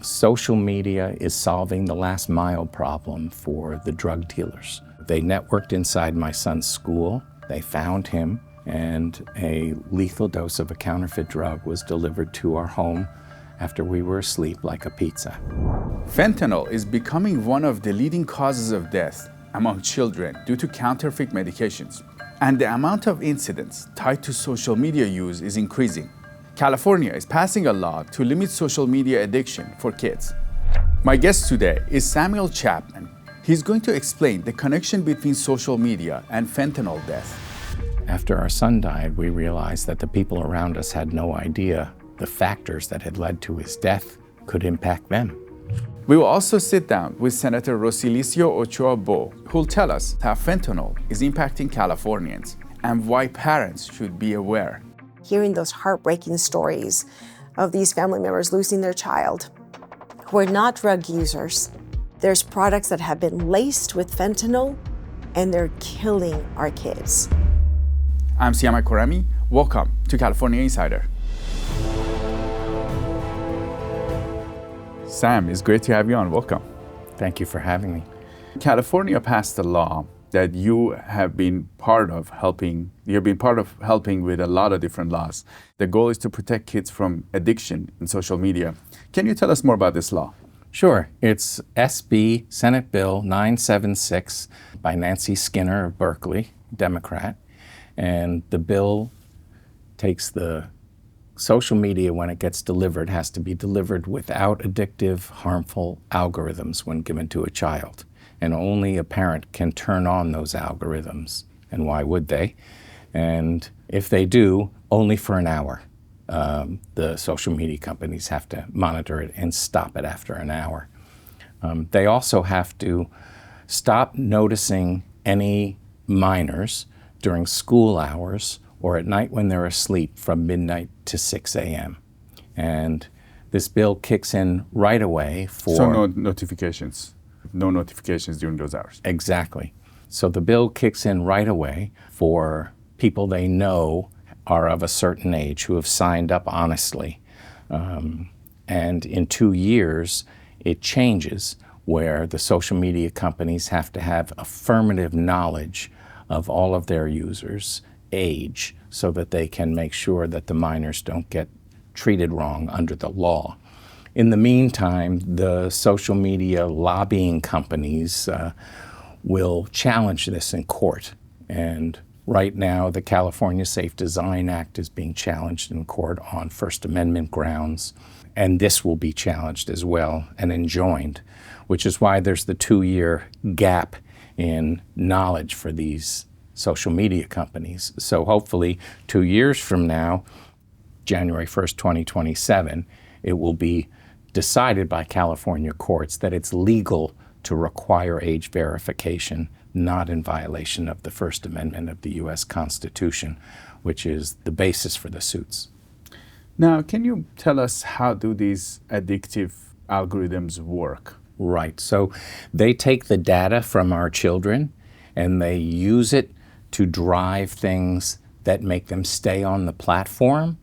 Social media is solving the last mile problem for the drug dealers. They networked inside my son's school, they found him, and a lethal dose of a counterfeit drug was delivered to our home after we were asleep like a pizza. Fentanyl is becoming one of the leading causes of death among children due to counterfeit medications. And the amount of incidents tied to social media use is increasing. California is passing a law to limit social media addiction for kids. My guest today is Samuel Chapman. He's going to explain the connection between social media and fentanyl death. After our son died, we realized that the people around us had no idea the factors that had led to his death could impact them. We will also sit down with Senator Rosilicie Ochoa Bogh, who'll tell us how fentanyl is impacting Californians and why parents should be aware. Hearing those heartbreaking stories of these family members losing their child who are not drug users. There's products that have been laced with fentanyl and they're killing our kids. I'm Siama Korami. Welcome to California Insider. Sam, it's great to have you on. Welcome. Thank you for having me. California passed a law that you have been part of helping. You've been part of helping with a lot of different laws. The goal is to protect kids from addiction in social media. Can you tell us more about this law? Sure. It's SB Senate Bill 976 by Nancy Skinner of Berkeley, Democrat. And the bill takes the social media, when it gets delivered, has to be delivered without addictive, harmful algorithms when given to a child. And only a parent can turn on those algorithms. And why would they? And if they do, only for an hour. The social media companies have to monitor it and stop it after an hour. They also have to stop noticing any minors during school hours or at night when they're asleep from midnight to 6 a.m. And this bill kicks in right away for... So no notifications during those hours. Exactly. So the bill kicks in right away for people they know are of a certain age who have signed up honestly. And in 2 years, it changes where the social media companies have to have affirmative knowledge of all of their users' age so that they can make sure that the minors don't get treated wrong under the law. In the meantime, the social media lobbying companies will challenge this in court. And right now, the California Safe Design Act is being challenged in court on First Amendment grounds. And this will be challenged as well and enjoined, which is why there's the 2-year gap in knowledge for these social media companies. So hopefully 2 years from now, January 1st, 2027, it will be decided by California courts that it's legal to require age verification, not in violation of the First Amendment of the U.S. Constitution, which is the basis for the suits. Now, can you tell us how do these addictive algorithms work? Right. So they take the data from our children and they use it to drive things that make them stay on the platform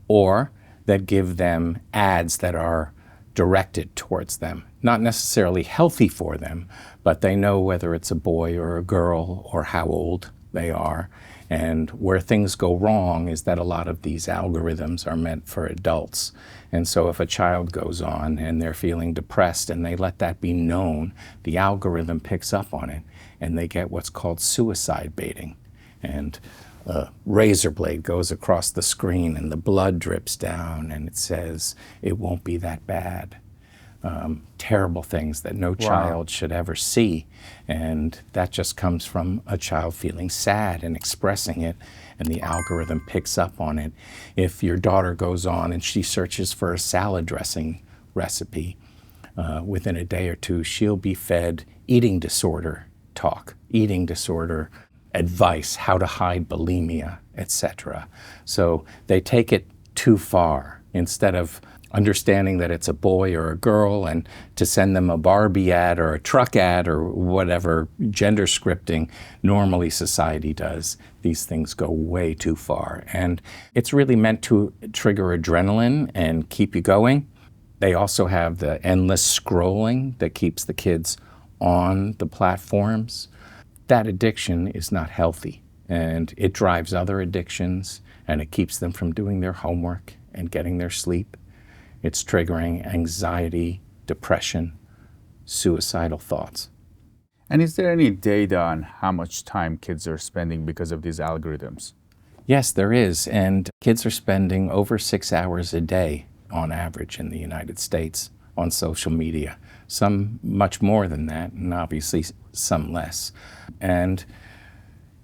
or that give them ads that are directed towards them. Not necessarily healthy for them, but they know whether it's a boy or a girl or how old they are. And where things go wrong is that a lot of these algorithms are meant for adults. And so if a child goes on and they're feeling depressed and they let that be known, the algorithm picks up on it and they get what's called suicide baiting. And a razor blade goes across the screen and the blood drips down and it says, it won't be that bad. Terrible things that no child should ever see. And that just comes from a child feeling sad and expressing it, and the algorithm picks up on it. If your daughter goes on and she searches for a salad dressing recipe, within a day or two, she'll be fed eating disorder talk, eating disorder advice, how to hide bulimia, etc. So they take it too far. Instead of understanding that it's a boy or a girl and to send them a Barbie ad or a truck ad or whatever gender scripting normally society does, these things go way too far. And it's really meant to trigger adrenaline and keep you going. They also have the endless scrolling that keeps the kids on the platforms. That addiction is not healthy, and it drives other addictions, and it keeps them from doing their homework and getting their sleep. It's triggering anxiety, depression, suicidal thoughts. And is there any data on how much time kids are spending because of these algorithms? Yes, there is, and kids are spending over 6 hours a day on average in the United States on social media. Some much more than that, and obviously some less. And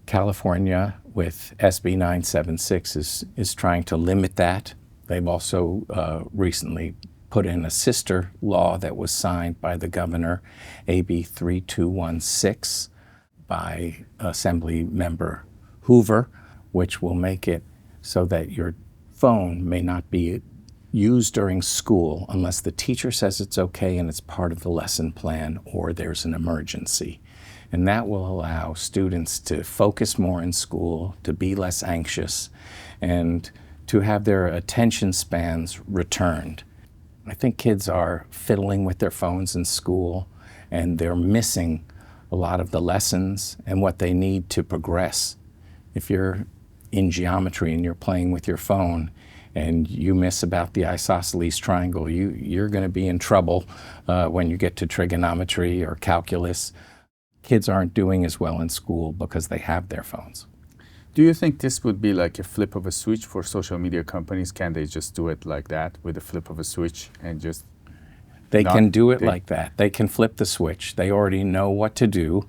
California, with SB 976, is trying to limit that. They've also recently put in a sister law that was signed by the governor, AB 3216, by Assembly Member Hoover, which will make it so that your phone may not be used during school unless the teacher says it's okay and it's part of the lesson plan or there's an emergency. And that will allow students to focus more in school, to be less anxious, and to have their attention spans returned. I think kids are fiddling with their phones in school, and they're missing a lot of the lessons and what they need to progress. If you're in geometry and you're playing with your phone and you miss about the isosceles triangle, you're going to be in trouble when you get to trigonometry or calculus. Kids aren't doing as well in school because they have their phones. Do you think this would be like a flip of a switch for social media companies? Can they just do it like that with a flip of a switch and just... They can do it like that. They can flip the switch. They already know what to do.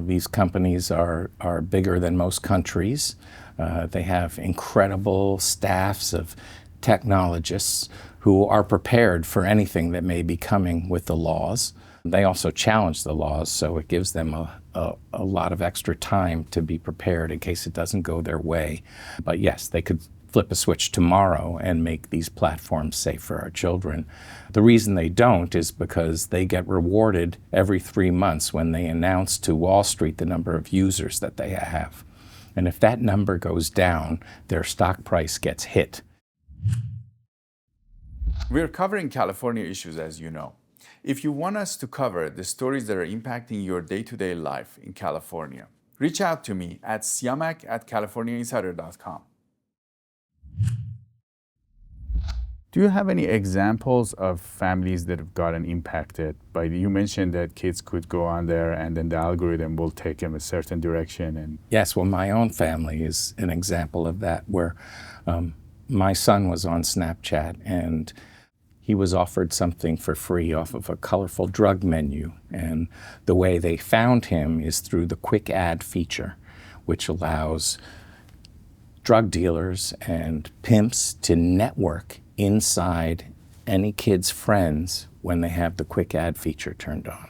These companies are bigger than most countries. They have incredible staffs of technologists who are prepared for anything that may be coming with the laws. They also challenge the laws, so it gives them a lot of extra time to be prepared in case it doesn't go their way. But yes, they could flip a switch tomorrow and make these platforms safe for our children. The reason they don't is because they get rewarded every 3 months when they announce to Wall Street the number of users that they have. And if that number goes down, their stock price gets hit. We're covering California issues, as you know. If you want us to cover the stories that are impacting your day-to-day life in California, reach out to me at siamak@californiainsider.com. Do you have any examples of families that have gotten impacted by you mentioned that kids could go on there and then the algorithm will take them a certain direction? And yes, well, my own family is an example of that, where my son was on Snapchat and he was offered something for free off of a colorful drug menu. And the way they found him is through the quick ad feature, which allows drug dealers and pimps to network inside any kid's friends when they have the quick ad feature turned on.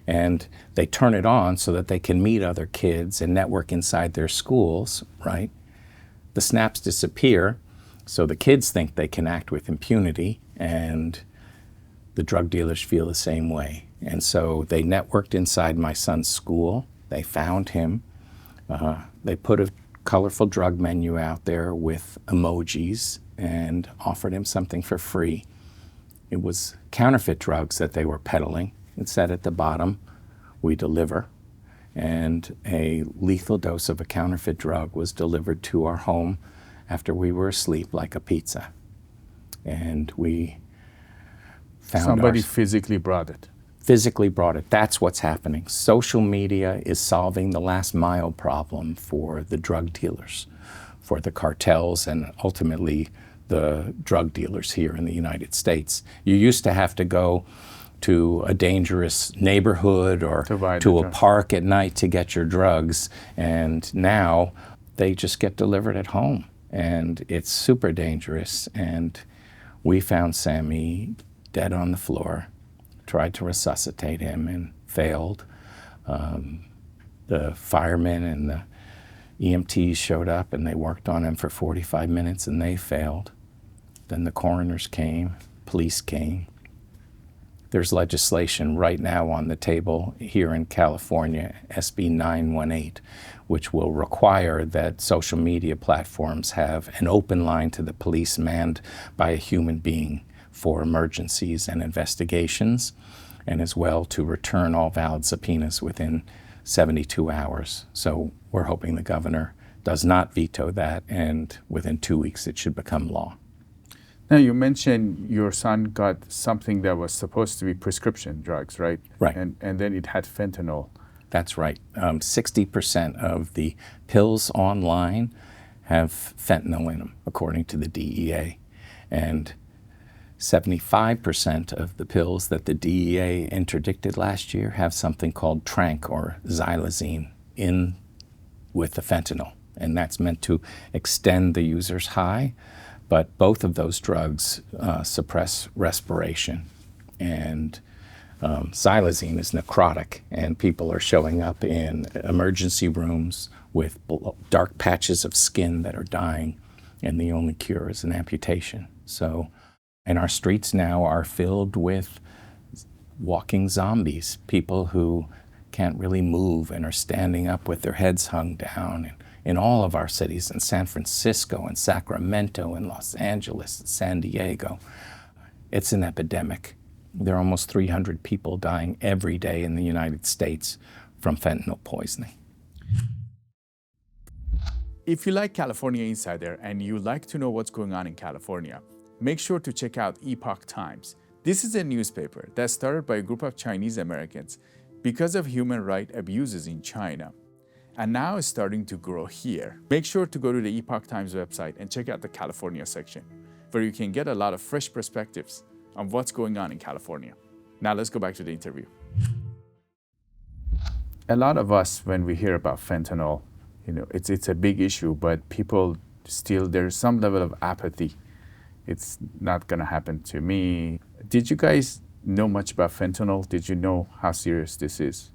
And they turn it on so that they can meet other kids and network inside their schools, right? The snaps disappear, so the kids think they can act with impunity, and the drug dealers feel the same way. And so they networked inside my son's school. They found him. They put a colorful drug menu out there with emojis and offered him something for free. It was counterfeit drugs that they were peddling. It said at the bottom, "We deliver." And a lethal dose of a counterfeit drug was delivered to our home after we were asleep like a pizza. And we found somebody physically brought it. Physically brought it. That's what's happening. Social media is solving the last mile problem for the drug dealers, for the cartels, and ultimately the drug dealers here in the United States. You used to have to go to a dangerous neighborhood or to a park at night to get your drugs, and now they just get delivered at home, and it's super dangerous. And we found Sammy dead on the floor, tried to resuscitate him and failed. The firemen and the EMTs showed up and they worked on him for 45 minutes and they failed. Then the coroners came, police came. There's legislation right now on the table here in California, SB 918, which will require that social media platforms have an open line to the police manned by a human being for emergencies and investigations, and as well to return all valid subpoenas within 72 hours. So we're hoping the governor does not veto that, and within 2 weeks it should become law. Now, you mentioned your son got something that was supposed to be prescription drugs, right? Right. And then it had fentanyl. That's right. 60% of the pills online have fentanyl in them, according to the DEA. And 75% of the pills that the DEA interdicted last year have something called tranq or xylazine in with the fentanyl. And that's meant to extend the user's high. But both of those drugs suppress respiration. And xylazine is necrotic, and people are showing up in emergency rooms with dark patches of skin that are dying, and the only cure is an amputation. So, and our streets now are filled with walking zombies, people who can't really move and are standing up with their heads hung down. And in all of our cities, in San Francisco and Sacramento and Los Angeles and San Diego, it's an epidemic. There are almost 300 people dying every day in the United States from fentanyl poisoning. If you like California Insider and you like to know what's going on in California, make sure to check out Epoch Times. This is a newspaper that started by a group of Chinese Americans because of human rights abuses in China, and now is starting to grow here. Make sure to go to the Epoch Times website and check out the California section, where you can get a lot of fresh perspectives on what's going on in California. Now let's go back to the interview. A lot of us, when we hear about fentanyl, it's a big issue, but people still, there's some level of apathy. It's not gonna happen to me. Did you guys know much about fentanyl? Did you know how serious this is?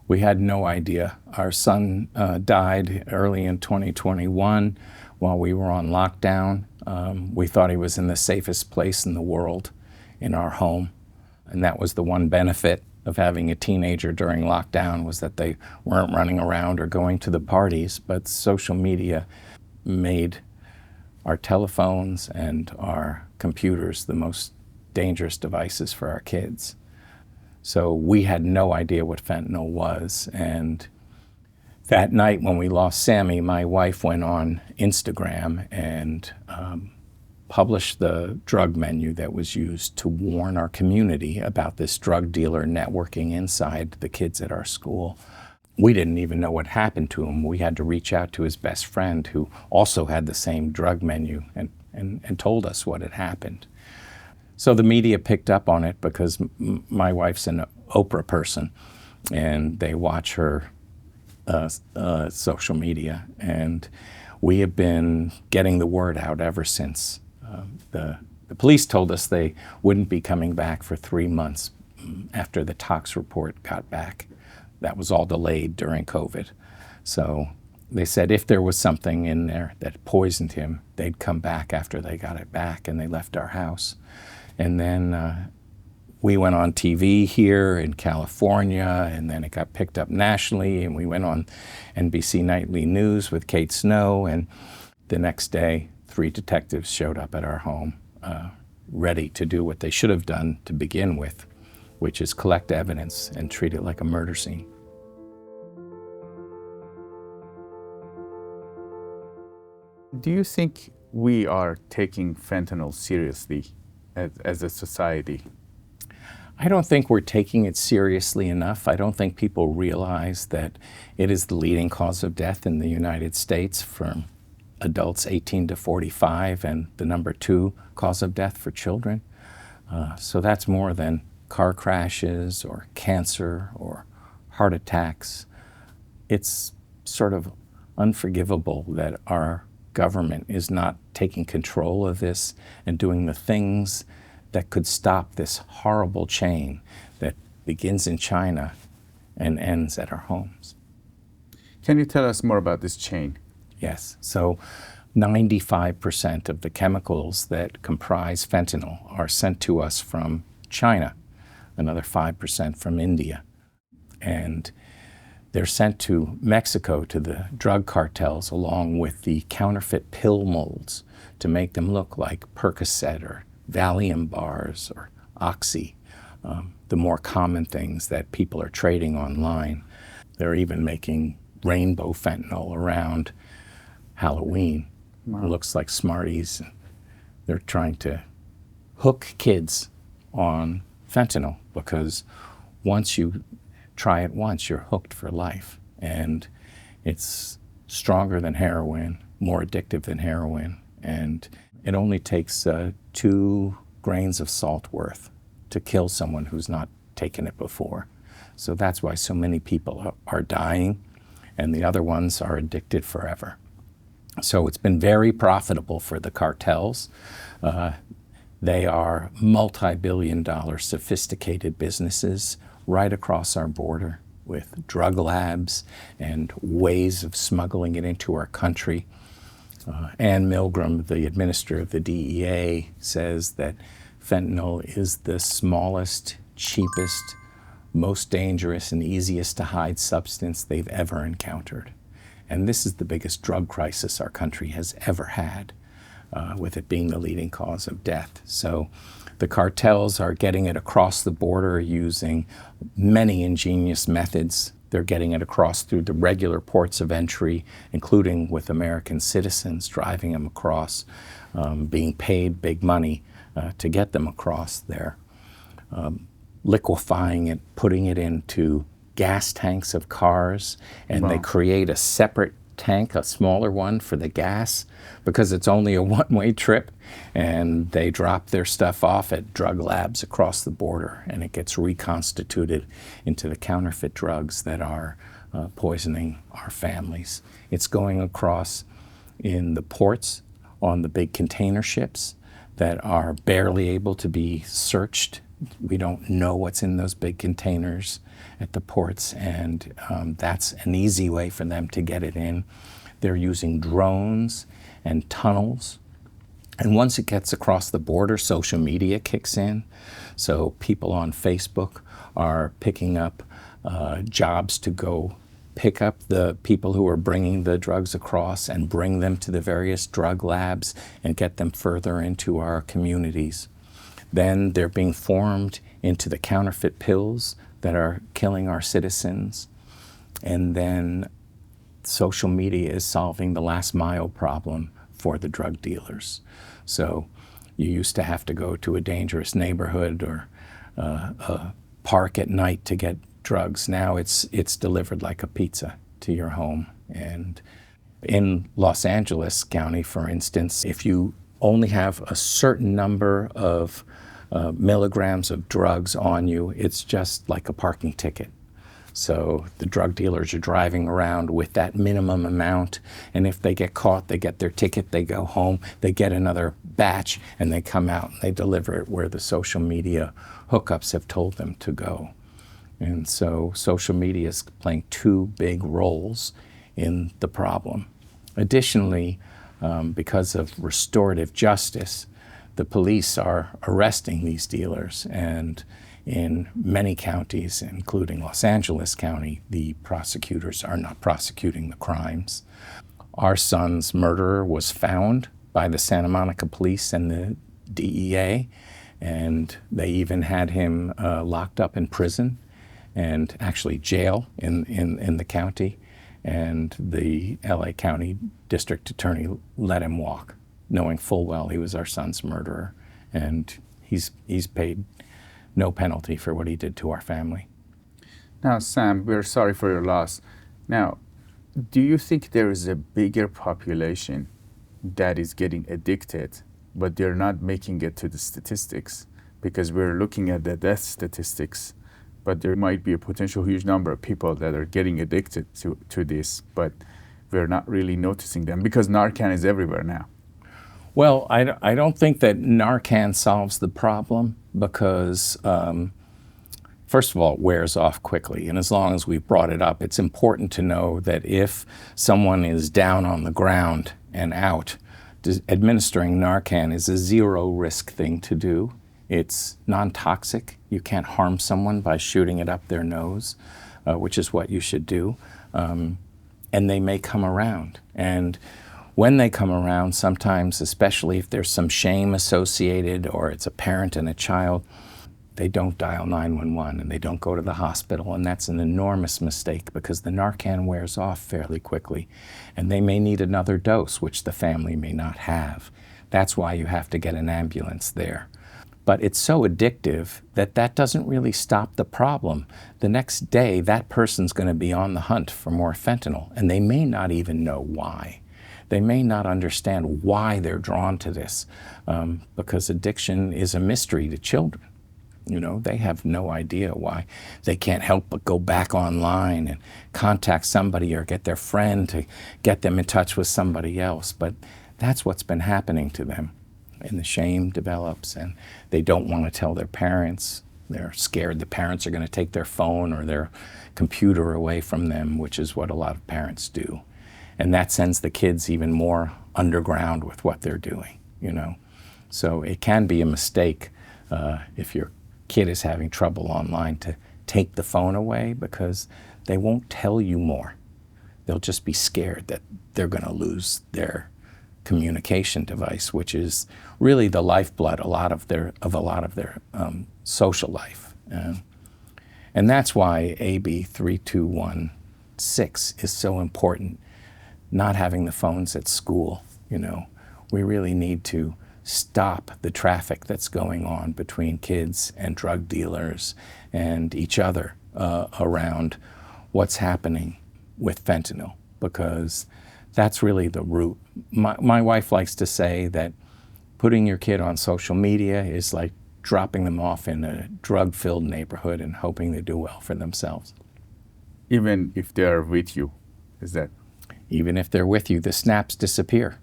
We had no idea. Our son died early in 2021 while we were on lockdown. We thought he was in the safest place in the world, in our home. And that was the one benefit of having a teenager during lockdown, was that they weren't running around or going to the parties. But social media made our telephones and our computers the most dangerous devices for our kids. So we had no idea what fentanyl was. And that night when we lost Sammy, my wife went on Instagram and published the drug menu that was used to warn our community about this drug dealer networking inside the kids at our school. We didn't even know what happened to him. We had to reach out to his best friend, who also had the same drug menu, and told us what had happened. So the media picked up on it because my wife's an Oprah person, and they watch her social media. And we have been getting the word out ever since. The police told us they wouldn't be coming back for 3 months after the tox report got back. That was all delayed during COVID. So they said if there was something in there that poisoned him, they'd come back after they got it back, and they left our house. And then we went on TV here in California, and then it got picked up nationally, and we went on NBC Nightly News with Kate Snow, and the next day, 3 detectives showed up at our home, ready to do what they should have done to begin with, which is collect evidence and treat it like a murder scene. Do you think we are taking fentanyl seriously as a society? I don't think we're taking it seriously enough. I don't think people realize that it is the leading cause of death in the United States for adults 18 to 45, and the number 2 cause of death for children. So that's more than car crashes or cancer or heart attacks. It's sort of unforgivable that our government is not taking control of this and doing the things that could stop this horrible chain that begins in China and ends at our homes. Can you tell us more about this chain? Yes. So 95% of the chemicals that comprise fentanyl are sent to us from China, another 5% from India. And they're sent to Mexico to the drug cartels along with the counterfeit pill molds to make them look like Percocet or Valium bars or Oxy, the more common things that people are trading online. They're even making rainbow fentanyl around Halloween. Wow. It looks like Smarties. They're trying to hook kids on fentanyl because once you try it once, you're hooked for life. And it's stronger than heroin, more addictive than heroin. And it only takes 2 grains of salt worth to kill someone who's not taken it before. So that's why so many people are dying, and the other ones are addicted forever. So it's been very profitable for the cartels. They are multi-billion-dollar sophisticated businesses right across our border with drug labs and ways of smuggling it into our country. Ann Milgram, the administrator of the DEA, says that fentanyl is the smallest, cheapest, most dangerous, and easiest to hide substance they've ever encountered. And this is the biggest drug crisis our country has ever had, with it being the leading cause of death. So the cartels are getting it across the border using many ingenious methods. They're getting it across through the regular ports of entry, including with American citizens, driving them across, being paid big money to get them across there, liquefying it, putting it into gas tanks of cars, and They create a separate tank, a smaller one for the gas, because it's only a one-way trip, and they drop their stuff off at drug labs across the border, and it gets reconstituted into the counterfeit drugs that are poisoning our families. It's going across in the ports on the big container ships that are barely able to be searched. We don't know what's in those big containers at the ports, and that's an easy way for them to get it in. They're using drones and tunnels. And once it gets across the border, social media kicks in. So people on Facebook are picking up jobs to go pick up the people who are bringing the drugs across and bring them to the various drug labs and get them further into our communities. Then they're being formed into the counterfeit pills that are killing our citizens. And then social media is solving the last mile problem for the drug dealers. So you used to have to go to a dangerous neighborhood or a park at night to get drugs. Now it's delivered like a pizza to your home. And in Los Angeles County, for instance, if you only have a certain number of milligrams of drugs on you, it's just like a parking ticket. So the drug dealers are driving around with that minimum amount, and if they get caught, they get their ticket, they go home, they get another batch, and they come out and they deliver it where the social media hookups have told them to go. And so social media is playing 2 big roles in the problem. Additionally, because of restorative justice, the police are arresting these dealers, and in many counties, including Los Angeles County, the prosecutors are not prosecuting the crimes. Our son's murderer was found by the Santa Monica police and the DEA, and they even had him locked up in prison and actually jail in the county, and the LA County District Attorney let him walk, knowing full well he was our son's murderer, and he's paid no penalty for what he did to our family. Now, Sam, we're sorry for your loss. Now, do you think there is a bigger population that is getting addicted, but they're not making it to the statistics? Because we're looking at the death statistics, but there might be a potential huge number of people that are getting addicted to this, but we're not really noticing them because Narcan is everywhere now. Well, I don't think that Narcan solves the problem because, first of all, it wears off quickly. And as long as we've brought it up, it's important to know that if someone is down on the ground and out, administering Narcan is a zero-risk thing to do. It's non-toxic. You can't harm someone by shooting it up their nose, which is what you should do. And they may come around. And when they come around, sometimes, especially if there's some shame associated or it's a parent and a child, they don't dial 911 and they don't go to the hospital, and that's an enormous mistake because the Narcan wears off fairly quickly and they may need another dose, which the family may not have. That's why you have to get an ambulance there. But it's so addictive that that doesn't really stop the problem. The next day, that person's going to be on the hunt for more fentanyl, and they may not even know why. They may not understand why they're drawn to this, because addiction is a mystery to children. You know, they have no idea why. They can't help but go back online and contact somebody or get their friend to get them in touch with somebody else. But that's what's been happening to them. And the shame develops, and they don't want to tell their parents. They're scared the parents are going to take their phone or their computer away from them, which is what a lot of parents do. And that sends the kids even more underground with what they're doing, you know. So it can be a mistake if your kid is having trouble online to take the phone away, because they won't tell you more. They'll just be scared that they're going to lose their communication device, which is really the lifeblood of a lot of their social life. And that's why AB 3216 is so important. Not having the phones at school, you know, we really need to stop the traffic that's going on between kids and drug dealers and each other around what's happening with fentanyl, because that's really the root. My wife likes to say that putting your kid on social media is like dropping them off in a drug-filled neighborhood and hoping they do well for themselves. Even if they're with you, is that? Even if they're with you, the snaps disappear.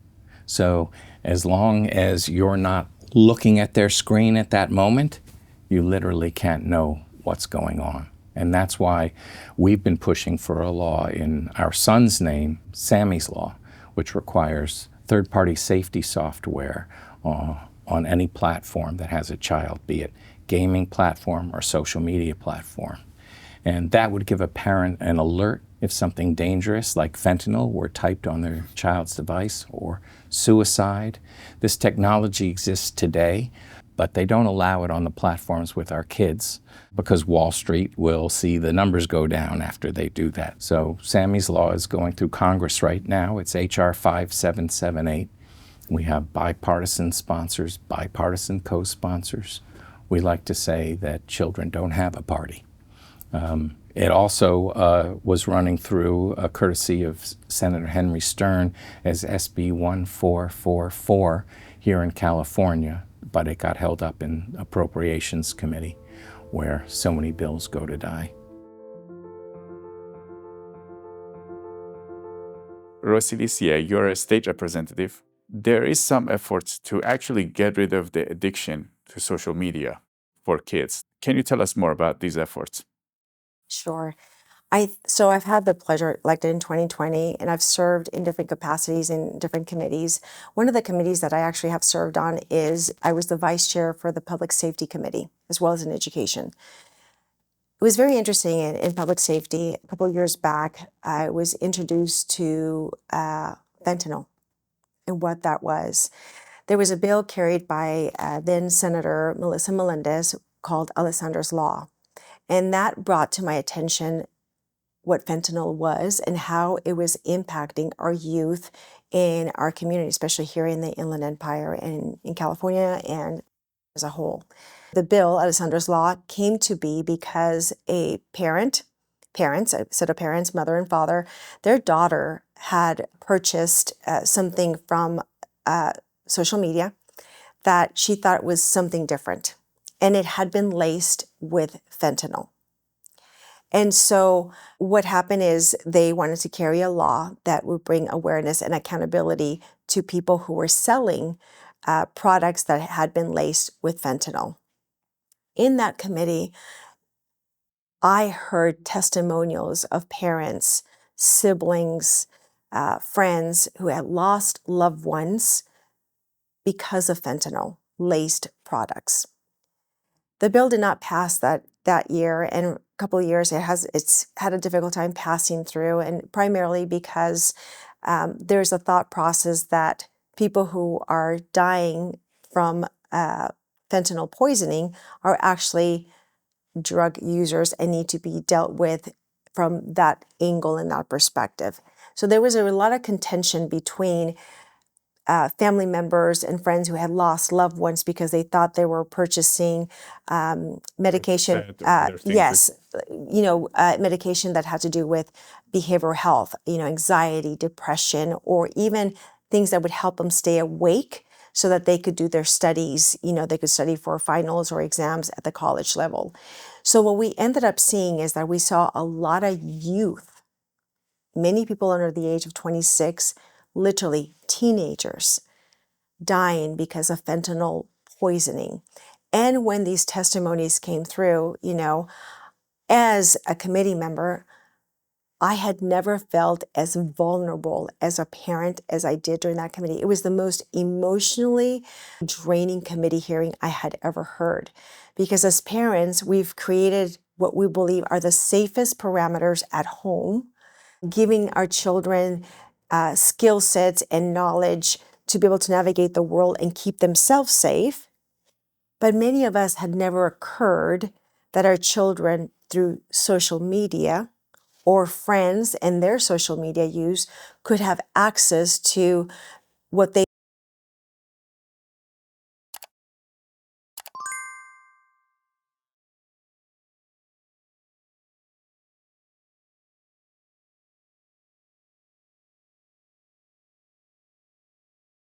So as long as you're not looking at their screen at that moment, you literally can't know what's going on. And that's why we've been pushing for a law in our son's name, Sammy's Law, which requires third-party safety software on any platform that has a child, be it gaming platform or social media platform. And that would give a parent an alert if something dangerous like fentanyl were typed on their child's device, or suicide. This technology exists today, but they don't allow it on the platforms with our kids because Wall Street will see the numbers go down after they do that. So Sammy's Law is going through Congress right now. It's HR 5778. We have bipartisan sponsors, bipartisan co-sponsors. We like to say that children don't have a party. It also was running through a courtesy of Senator Henry Stern as SB 1444 here in California, but it got held up in Appropriations Committee, where so many bills go to die. Rosilicie, you're a state representative. There is some efforts to actually get rid of the addiction to social media for kids. Can you tell us more about these efforts? Sure. So I've had the pleasure, elected in 2020, and I've served in different capacities in different committees. One of the committees that I actually have served on is I was the vice chair for the Public Safety Committee, as well as in education. It was very interesting in public safety. A couple of years back, I was introduced to fentanyl and what that was. There was a bill carried by then Senator Melissa Melendez called Alessandra's Law. And that brought to my attention what fentanyl was and how it was impacting our youth in our community, especially here in the Inland Empire and in California and as a whole. The bill, Alessandra's Law, came to be because a a set of parents, mother and father, their daughter had purchased something from social media that she thought was something different, and it had been laced with fentanyl. And so what happened is they wanted to carry a law that would bring awareness and accountability to people who were selling products that had been laced with fentanyl. In that committee, I heard testimonials of parents, siblings, friends who had lost loved ones because of fentanyl-laced products. The bill did not pass that year, and a couple of years it's had a difficult time passing through, and primarily because there's a thought process that people who are dying from fentanyl poisoning are actually drug users and need to be dealt with from that angle and that perspective. So there was a lot of contention between family members and friends who had lost loved ones because they thought they were purchasing medication. Yes, medication that had to do with behavioral health, anxiety, depression, or even things that would help them stay awake so that they could do their studies. They could study for finals or exams at the college level. So what we ended up seeing is that we saw a lot of youth, many people under the age of 26, literally teenagers, dying because of fentanyl poisoning. And when these testimonies came through, as a committee member, I had never felt as vulnerable as a parent as I did during that committee. It was the most emotionally draining committee hearing I had ever heard. Because as parents, we've created what we believe are the safest parameters at home, giving our children skill sets and knowledge to be able to navigate the world and keep themselves safe. But many of us had never occurred that our children, through social media or friends and their social media use, could have access to what they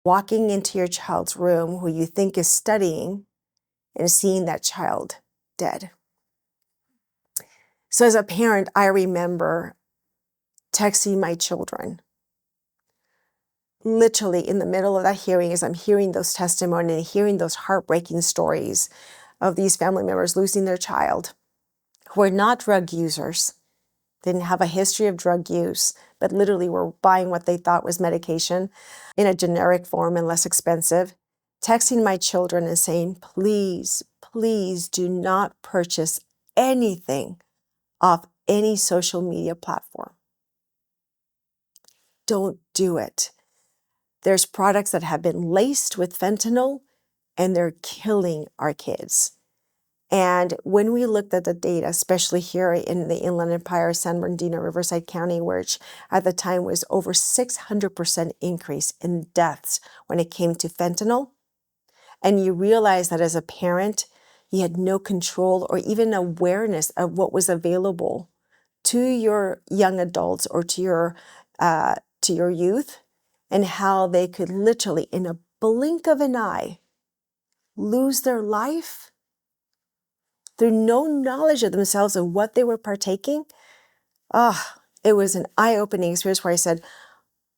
walking into your child's room who you think is studying and seeing that child dead. So as a parent, I remember texting my children literally in the middle of that hearing as I'm hearing those testimonies and hearing those heartbreaking stories of these family members losing their child who were not drug users, didn't have a history of drug use, but literally were buying what they thought was medication in a generic form and less expensive, texting my children and saying, please, please do not purchase anything off any social media platform. Don't do it. There's products that have been laced with fentanyl and they're killing our kids. And when we looked at the data, especially here in the Inland Empire, San Bernardino, Riverside County, which at the time was over 600% increase in deaths when it came to fentanyl, and you realize that as a parent, you had no control or even awareness of what was available to your young adults or to your youth, and how they could literally, in a blink of an eye, lose their life through no knowledge of themselves of what they were partaking. It was an eye-opening experience where I said,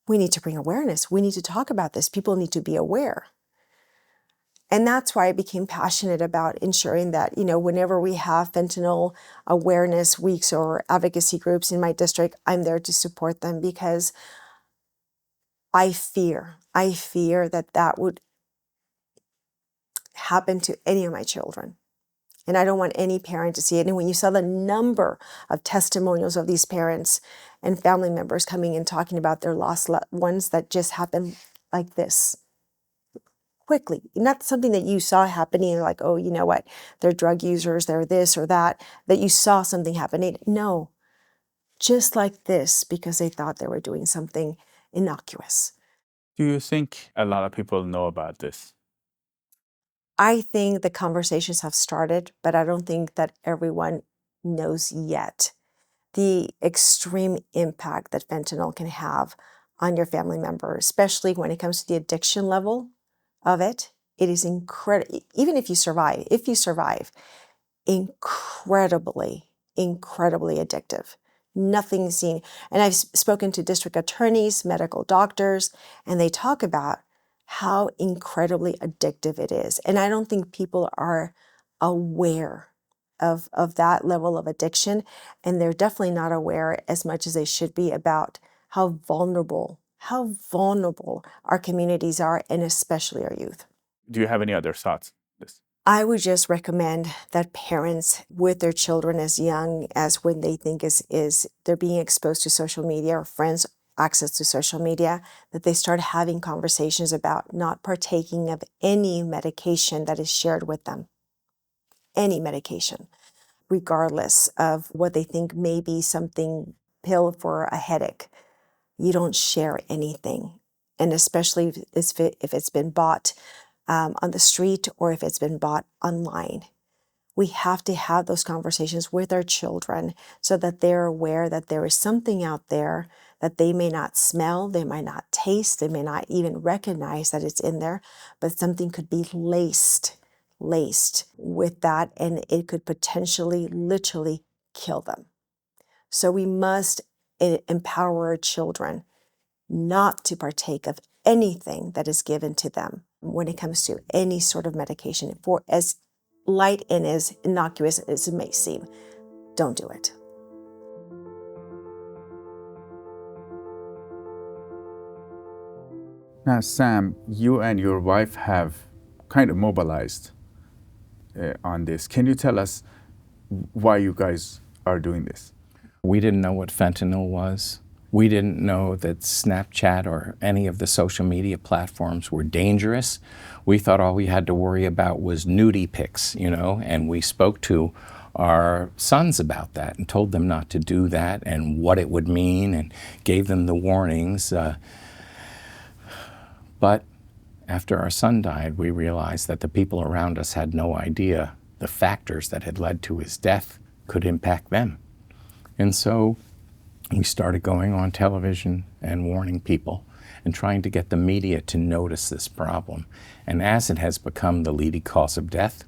we need to bring awareness. We need to talk about this. People need to be aware. And that's why I became passionate about ensuring that, whenever we have fentanyl awareness weeks or advocacy groups in my district, I'm there to support them, because I fear that would happen to any of my children. And I don't want any parent to see it. And when you saw the number of testimonials of these parents and family members coming and talking about their lost ones that just happened like this, quickly, not something that you saw happening, like, oh, you know what, they're drug users, they're this or that you saw something happening. No, just like this, because they thought they were doing something innocuous. Do you think a lot of people know about this? I think the conversations have started, but I don't think that everyone knows yet the extreme impact that fentanyl can have on your family member, especially when it comes to the addiction level of it. It is incredible. Even if you survive, incredibly addictive. Nothing seen. And I've spoken to district attorneys, medical doctors, and they talk about how incredibly addictive it is. And I don't think people are aware of that level of addiction. And they're definitely not aware as much as they should be about how vulnerable our communities are, and especially our youth. Do you have any other thoughts on this? I would just recommend that parents with their children as young as when they think is they're being exposed to social media or friends access to social media, that they start having conversations about not partaking of any medication that is shared with them. Any medication, regardless of what they think may be something pill for a headache. You don't share anything. And especially if it's been bought on the street or if it's been bought online. We have to have those conversations with our children so that they're aware that there is something out there that they may not smell, they might not taste, they may not even recognize that it's in there, but something could be laced with that, and it could potentially, literally kill them. So we must empower our children not to partake of anything that is given to them when it comes to any sort of medication. For as light and as innocuous as it may seem, don't do it. Now, Sam, you and your wife have kind of mobilized on this. Can you tell us why you guys are doing this? We didn't know what fentanyl was. We didn't know that Snapchat or any of the social media platforms were dangerous. We thought all we had to worry about was nudie pics, and we spoke to our sons about that and told them not to do that and what it would mean and gave them the warnings. But after our son died, we realized that the people around us had no idea the factors that had led to his death could impact them. And so we started going on television and warning people and trying to get the media to notice this problem. And as it has become the leading cause of death,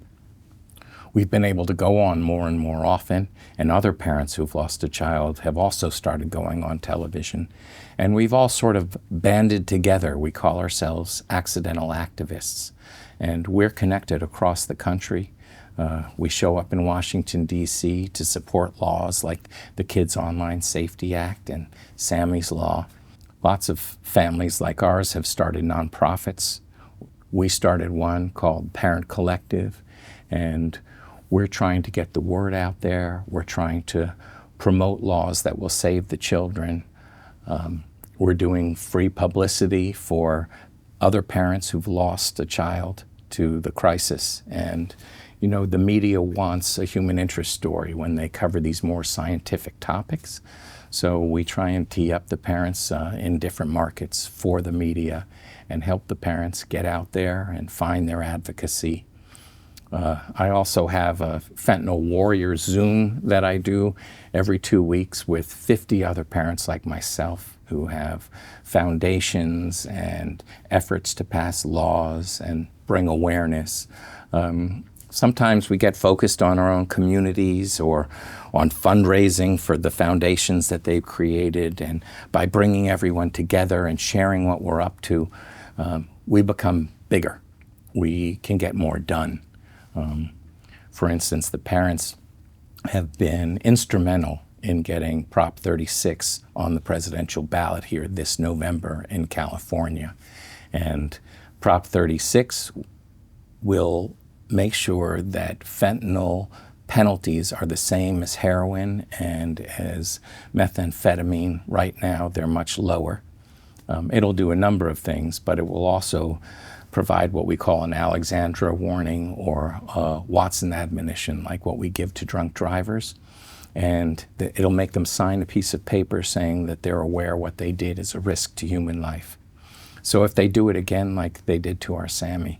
we've been able to go on more and more often, and other parents who've lost a child have also started going on television. And we've all sort of banded together. We call ourselves accidental activists, and we're connected across the country. We show up in Washington, D.C. to support laws like the Kids Online Safety Act and Sammy's Law. Lots of families like ours have started nonprofits. We started one called Parent Collective, and we're trying to get the word out there. We're trying to promote laws that will save the children. We're doing free publicity for other parents who've lost a child to the crisis. And the media wants a human interest story when they cover these more scientific topics. So we try and tee up the parents in different markets for the media and help the parents get out there and find their advocacy. I also have a Fentanyl Warriors Zoom that I do every 2 weeks with 50 other parents like myself who have foundations and efforts to pass laws and bring awareness. Sometimes we get focused on our own communities or on fundraising for the foundations that they've created, and by bringing everyone together and sharing what we're up to, we become bigger. We can get more done. For instance, the parents have been instrumental in getting Prop 36 on the presidential ballot here this November in California. And Prop 36 will make sure that fentanyl penalties are the same as heroin and as methamphetamine. Right now, they're much lower. It'll do a number of things, but it will also provide what we call an Alexandra warning or a Watson admonition, like what we give to drunk drivers. And it'll make them sign a piece of paper saying that they're aware what they did is a risk to human life. So if they do it again like they did to our Sammy,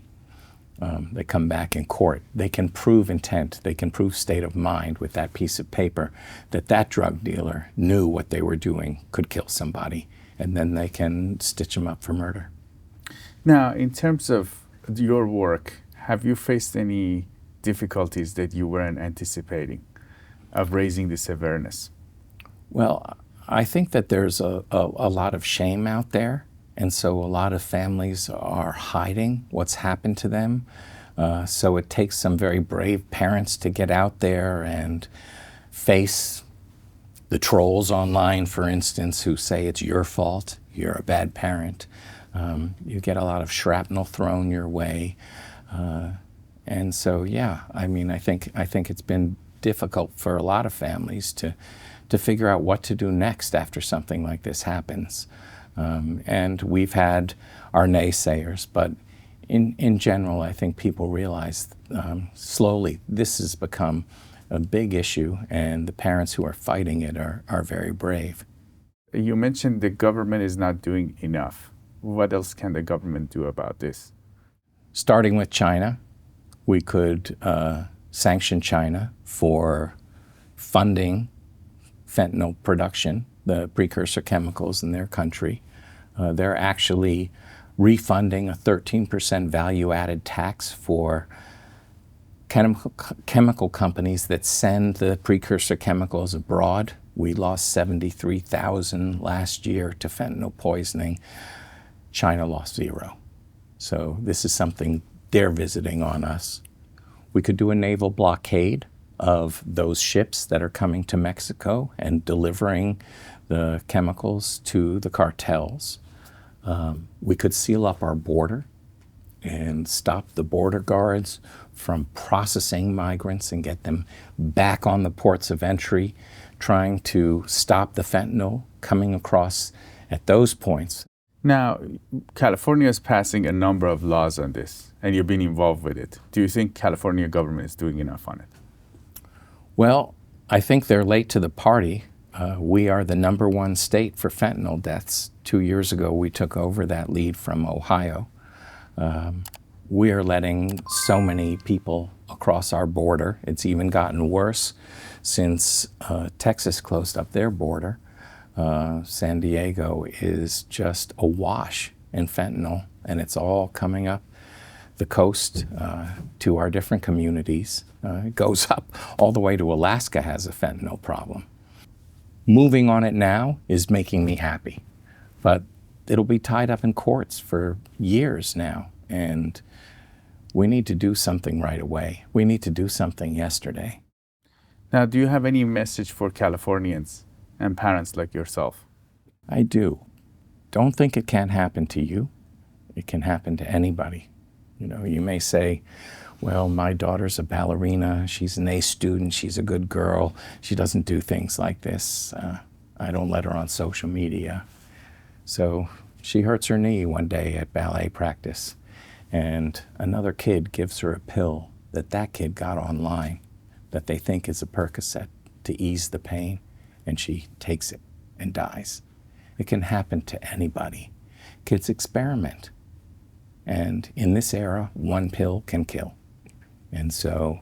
they come back in court, they can prove intent, they can prove state of mind with that piece of paper that that drug dealer knew what they were doing could kill somebody, and then they can stitch them up for murder. Now, in terms of your work, have you faced any difficulties that you weren't anticipating of raising this awareness? Well, I think that there's a lot of shame out there. And so a lot of families are hiding what's happened to them. So it takes some very brave parents to get out there and face the trolls online, for instance, who say it's your fault, you're a bad parent. You get a lot of shrapnel thrown your way. And so, yeah, I mean, I think it's been difficult for a lot of families to to figure out what to do next after something like this happens. And we've had our naysayers, but in general, I think people realize slowly this has become a big issue, and the parents who are fighting it are very brave. You mentioned the government is not doing enough. What else can the government do about this? Starting with China, we could sanction China for funding fentanyl production, the precursor chemicals in their country. They're actually refunding a 13% value-added tax for chemical companies that send the precursor chemicals abroad. We lost 73,000 last year to fentanyl poisoning. China lost 0. So this is something they're visiting on us. We could do a naval blockade of those ships that are coming to Mexico and delivering the chemicals to the cartels. We could seal up our border and stop the border guards from processing migrants and get them back on the ports of entry, trying to stop the fentanyl coming across at those points. Now, California is passing a number of laws on this, and you've been involved with it. Do you think California government is doing enough on it? Well, I think they're late to the party. We are the #1 state for fentanyl deaths. 2 years ago, we took over that lead from Ohio. We are letting so many people across our border. It's even gotten worse since Texas closed up their border. San Diego is just awash in fentanyl, and it's all coming up the coast to our different communities. It goes up all the way to Alaska has a fentanyl problem. Moving on it now is making me happy, but it'll be tied up in courts for years now, and we need to do something right away. We need to do something yesterday. Now, do you have any message for Californians and parents like yourself? I do. Don't think it can't happen to you. It can happen to anybody. You know, you may say, well, my daughter's a ballerina, she's an A student, she's a good girl, she doesn't do things like this. I don't let her on social media. So she hurts her knee one day at ballet practice, and another kid gives her a pill that kid got online that they think is a Percocet to ease the pain, and she takes it and dies. It can happen to anybody. Kids experiment. And in this era, one pill can kill. And so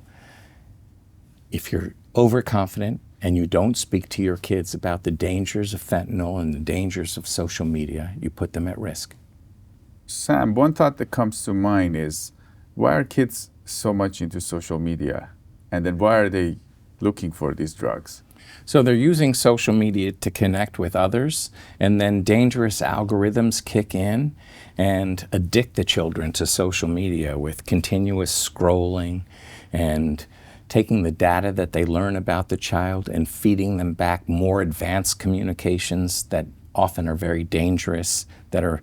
if you're overconfident and you don't speak to your kids about the dangers of fentanyl and the dangers of social media, you put them at risk. Sam, one thought that comes to mind is, why are kids so much into social media? And then why are they looking for these drugs? So they're using social media to connect with others, and then dangerous algorithms kick in and addict the children to social media with continuous scrolling and taking the data that they learn about the child and feeding them back more advanced communications that often are very dangerous, that are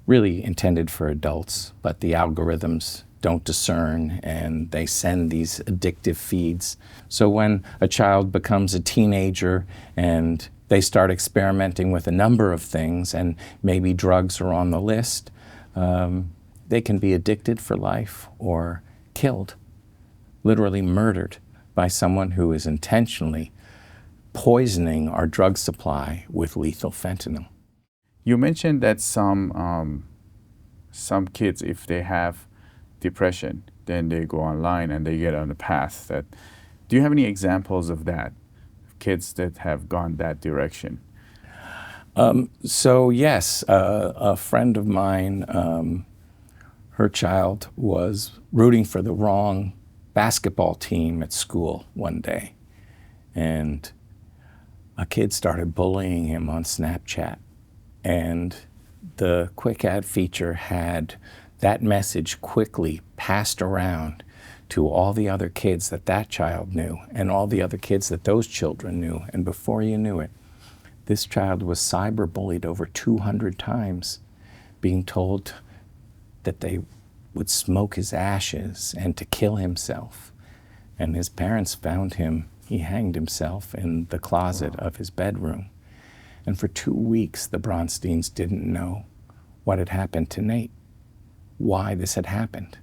really intended for adults, but the algorithms don't discern, and they send these addictive feeds. So when a child becomes a teenager and they start experimenting with a number of things, and maybe drugs are on the list, they can be addicted for life or killed, literally murdered by someone who is intentionally poisoning our drug supply with lethal fentanyl. You mentioned that some kids, if they have depression, then they go online and they get on a path that. Do you have any examples of that, kids that have gone that direction? So yes, a friend of mine, her child was rooting for the wrong basketball team at school one day, and a kid started bullying him on Snapchat, and the quick add feature had that message quickly passed around to all the other kids that child knew and all the other kids that those children knew. And before you knew it, this child was cyberbullied over 200 times, being told that they would smoke his ashes and to kill himself. And his parents found him he hanged himself in the closet of his bedroom. And for 2 weeks, the Bronsteins didn't know what had happened to Nate, why this had happened.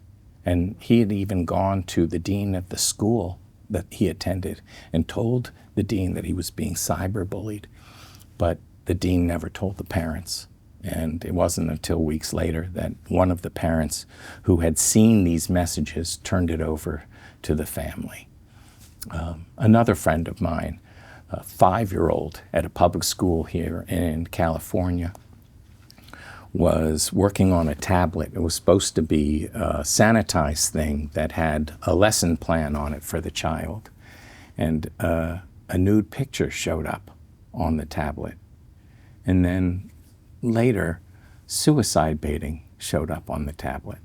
And he had even gone to the dean of the school that he attended and told the dean that he was being cyberbullied. But the dean never told the parents. And it wasn't until weeks later that one of the parents who had seen these messages turned it over to the family. Another friend of mine, a 5-year-old at a public school here in California, was working on a tablet. It was supposed to be a sanitized thing that had a lesson plan on it for the child. And a nude picture showed up on the tablet. And then later, suicide baiting showed up on the tablet.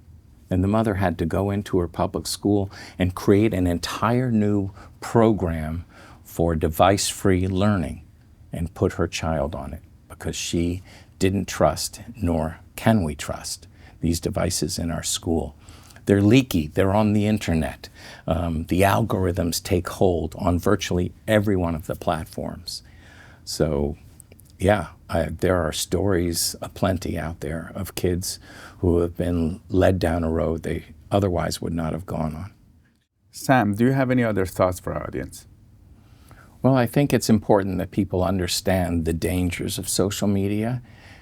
And the mother had to go into her public school and create an entire new program for device-free learning and put her child on it because she didn't trust, nor can we trust, these devices in our school. They're leaky, they're on the internet. The algorithms take hold on virtually every one of the platforms. So yeah, there are stories aplenty out there of kids who have been led down a road they otherwise would not have gone on. Sam, do you have any other thoughts for our audience? Well, I think it's important that people understand the dangers of social media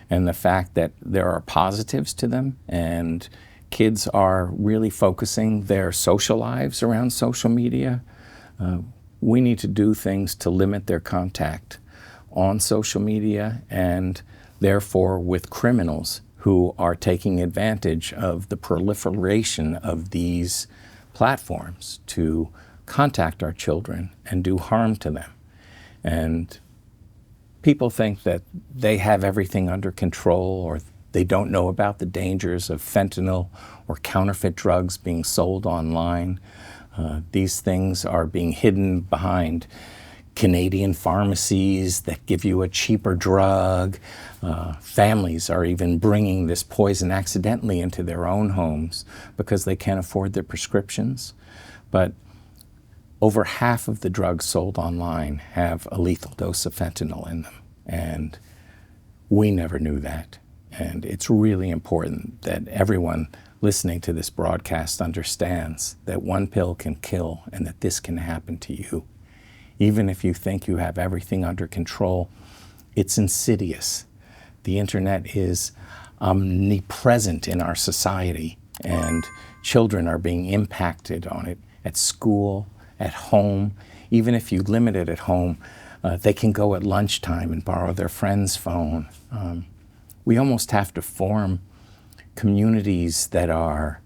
and the fact that there are positives to them, and kids are really focusing their social lives around social media. We need to do things to limit their contact on social media and therefore with criminals who are taking advantage of the proliferation of these platforms to contact our children and do harm to them. And people think that they have everything under control, or they don't know about the dangers of fentanyl or counterfeit drugs being sold online. These things are being hidden behind Canadian pharmacies that give you a cheaper drug. Families are even bringing this poison accidentally into their own homes because they can't afford their prescriptions. But over half of the drugs sold online have a lethal dose of fentanyl in them, and we never knew that. And it's really important that everyone listening to this broadcast understands that one pill can kill and that this can happen to you. Even if you think you have everything under control, it's insidious. The internet is omnipresent in our society, and children are being impacted on it at school, at home. Even if you limit it at home, they can go at lunchtime and borrow their friend's phone. We almost have to form communities that are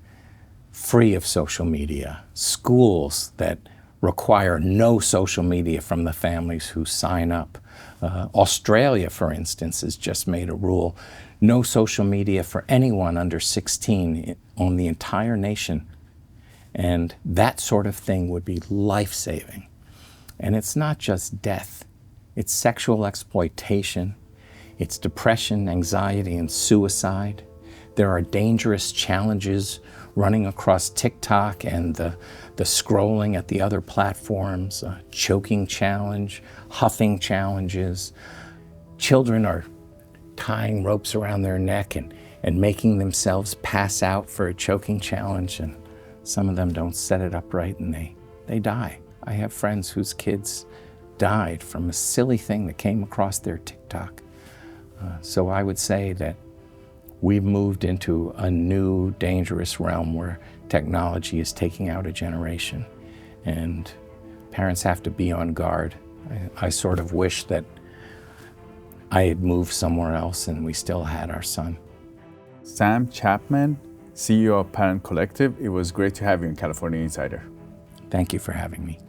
free of social media, schools that require no social media from the families who sign up. Australia, for instance, has just made a rule, no social media for anyone under 16 on the entire nation. And that sort of thing would be life-saving. And it's not just death, it's sexual exploitation, it's depression, anxiety, and suicide. There are dangerous challenges running across TikTok and the scrolling at the other platforms, choking challenge, huffing challenges. Children are tying ropes around their neck and making themselves pass out for a choking challenge, and some of them don't set it up right and they die. I have friends whose kids died from a silly thing that came across their TikTok. So I would say that we've moved into a new dangerous realm where technology is taking out a generation, and parents have to be on guard. I sort of wish that I had moved somewhere else and we still had our son. Sam Chapman, CEO of Parent Collective, it was great to have you in California Insider. Thank you for having me.